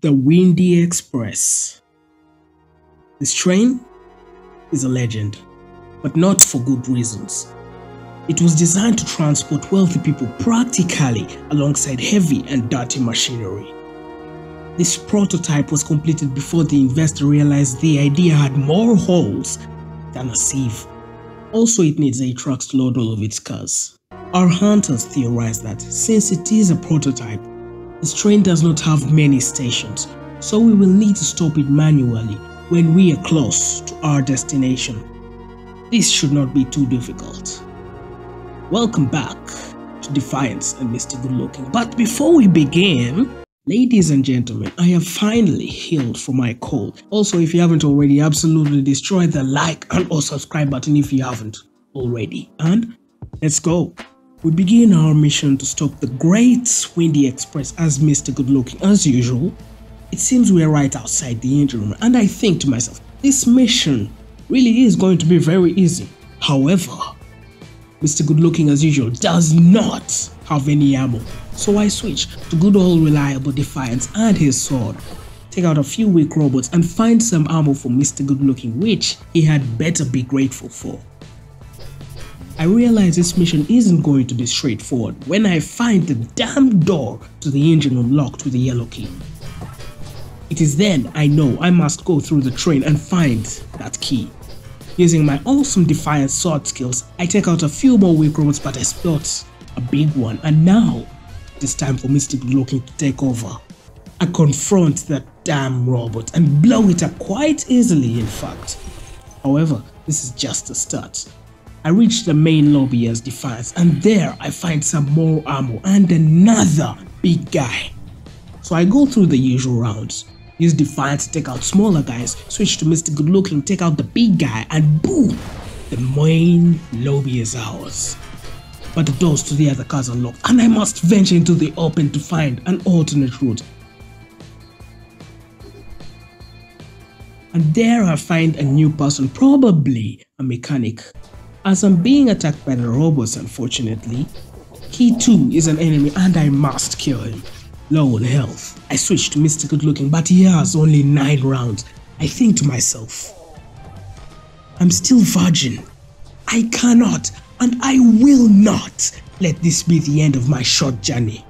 The Windy Express. This train is a legend, but not for good reasons. It was designed to transport wealthy people practically alongside heavy and dirty machinery. This prototype was completed before the investor realized the idea had more holes than a sieve. Also, it needs 8 trucks to load all of its cars. Our hunters theorized that since it is a prototype, this train does not have many stations, so we will need to stop it manually when we are close to our destination. This should not be too difficult. Welcome back to Defiance and Mr. Good-Looking. But before we begin, ladies and gentlemen, I have finally healed from my cold. Also, if you haven't already, absolutely destroy the like and or subscribe button if you haven't already. And let's go. We begin our mission to stop the Great Windy Express as Mr. Good-Looking. As usual, it seems we are right outside the engine room, and I think to myself, this mission really is going to be very easy. However, Mr. Good-Looking as usual does not have any ammo, so I switch to good old reliable Defiance and his sword, take out a few weak robots and find some ammo for Mr. Good-Looking, which he had better be grateful for. I realize this mission isn't going to be straightforward when I find the damn door to the engine room locked with a yellow key. It is then I know I must go through the train and find that key. Using my awesome Defiance sword skills, I take out a few more weak robots, but I spot a big one, and now it is time for Mr. Good-Looking to take over. I confront that damn robot and blow it up quite easily, in fact. However, this is just the start. I reach the main lobby as Defiance, and there I find some more ammo and another big guy. So I go through the usual rounds, use Defiance to take out smaller guys, switch to Mr. Good-Looking, take out the big guy, and boom! The main lobby is ours. But the doors to the other cars are locked, and I must venture into the open to find an alternate route. And there I find a new person, probably a mechanic. As I'm being attacked by the robots, unfortunately, he too is an enemy and I must kill him. Low on health, I switch to Mr. Good-Looking, but he has only 9 rounds. I think to myself, I'm still virgin. I cannot and I will not let this be the end of my short journey.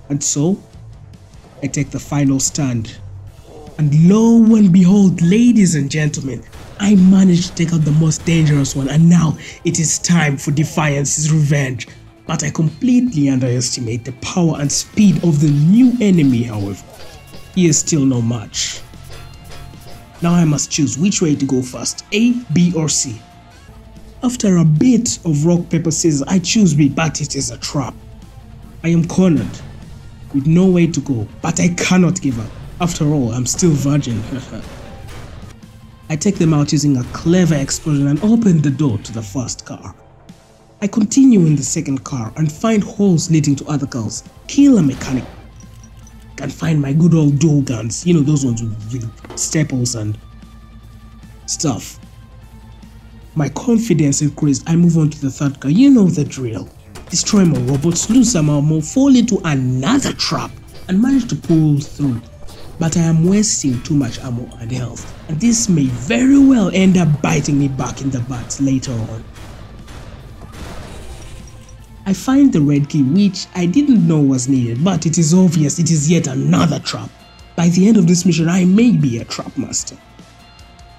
And so, I take the final stand. And lo and behold, ladies and gentlemen, I managed to take out the most dangerous one, and now it is time for Defiance's revenge. But I completely underestimate the power and speed of the new enemy, however. He is still no match. Now I must choose which way to go first, A, B or C. After a bit of rock, paper, scissors, I choose B, but it is a trap. I am cornered, with no way to go, but I cannot give up. After all, I'm still virgin. I take them out using a clever explosion and open the door to the first car. I continue in the second car and find holes leading to other cars, kill a mechanic, and find my good old dual guns, you know, those ones with staples and stuff. My confidence increased. I move on to the third car, you know the drill. Destroy more robots, lose some ammo, fall into another trap and manage to pull through. But I am wasting too much ammo and health, and this may very well end up biting me back in the butt later on. I find the red key, which I didn't know was needed, but it is obvious it is yet another trap. By the end of this mission, I may be a trap master.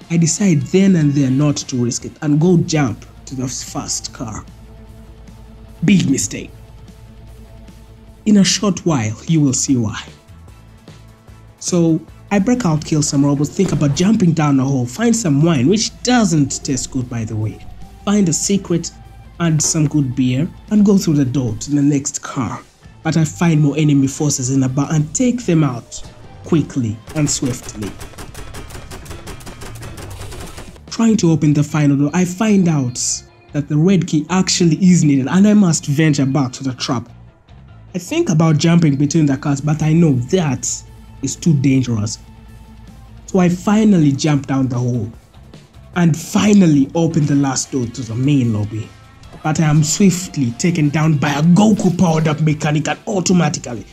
I decide then and there not to risk it and go jump to the first car. Big mistake. In a short while, you will see why. So I break out, kill some robots, think about jumping down a hole, find some wine, which doesn't taste good by the way, find a secret and some good beer, and go through the door to the next car. But I find more enemy forces in the bar and take them out quickly and swiftly. Trying to open the final door, I find out that the red key actually is needed and I must venture back to the trap. I think about jumping between the cars, but I know that is too dangerous. So I finally jump down the hole and finally open the last door to the main lobby. But I am swiftly taken down by a Goku powered up mechanic and automatically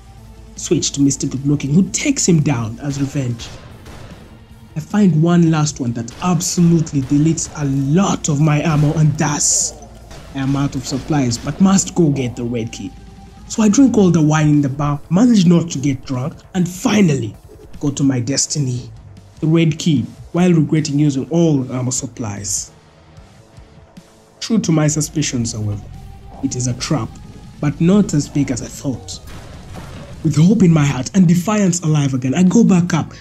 switch to Mr. Goodlooking, who takes him down as revenge. I find one last one that absolutely deletes a lot of my ammo, and thus I am out of supplies but must go get the red key. So I drink all the wine in the bar, manage not to get drunk, and finally go to my destiny, the red key, while regretting using all ammo supplies. True to my suspicions, however, it is a trap, but not as big as I thought. With hope in my heart and Defiance alive again, I go back up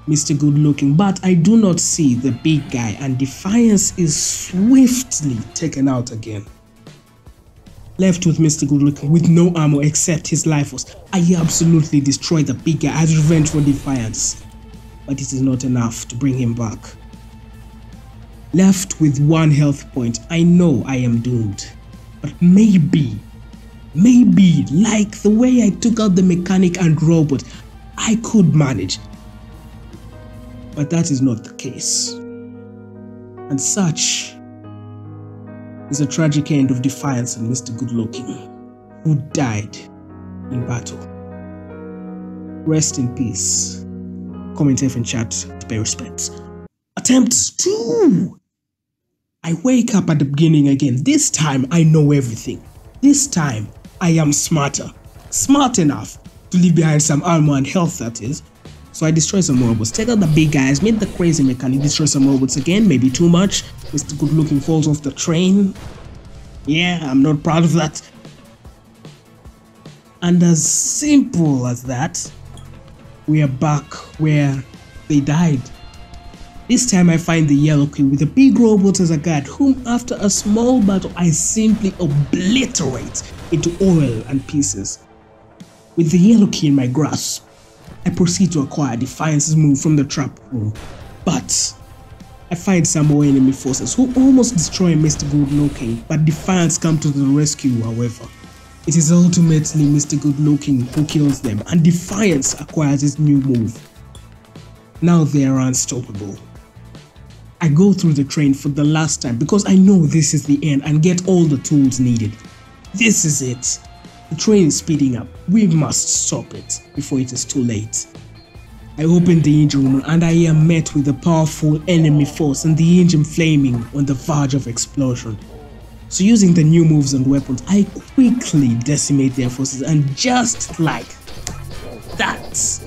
Mr. Goodlooking, but I do not see the big guy, and Defiance is swiftly taken out again. Left with Mr. Goodlooking with no ammo except his life force, I absolutely destroy the big guy as revenge for Defiance, but it is not enough to bring him back. Left with 1 health point, I know I am doomed, but maybe, like the way I took out the mechanic and robot, I could manage. But that is not the case. And such is the tragic end of Defiance and Mr. Goodlooking, who died in battle. Rest in peace. Comment F in chat to pay respects. Attempt 2! I wake up at the beginning again. This time I know everything. This time I am smarter. Smart enough to leave behind some armor and health, that is. So I destroy some robots, take out the big guys, meet the crazy mechanic, destroy some robots again, maybe too much. Mr. Goodlooking falls off the train. Yeah, I'm not proud of that. And as simple as that, we are back where they died. This time I find the yellow key with a big robot as a guard, whom after a small battle I simply obliterate into oil and pieces. With the yellow key in my grasp, I proceed to acquire Defiance's move from the trap room, but I find some more enemy forces who almost destroy Mr. Goodlooking, but Defiance comes to the rescue. However, it is ultimately Mr. Goodlooking who kills them, and Defiance acquires his new move. Now they are unstoppable. I go through the train for the last time because I know this is the end and get all the tools needed. This is it. The train is speeding up. We must stop it before it is too late. I open the engine room and I am met with a powerful enemy force and the engine flaming on the verge of explosion. So using the new moves and weapons, I quickly decimate their forces, and just like that,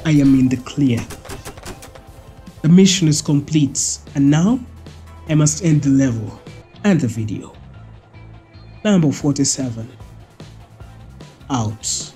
I am in the clear. The mission is complete, and now I must end the level and the video. Lambo 47 out.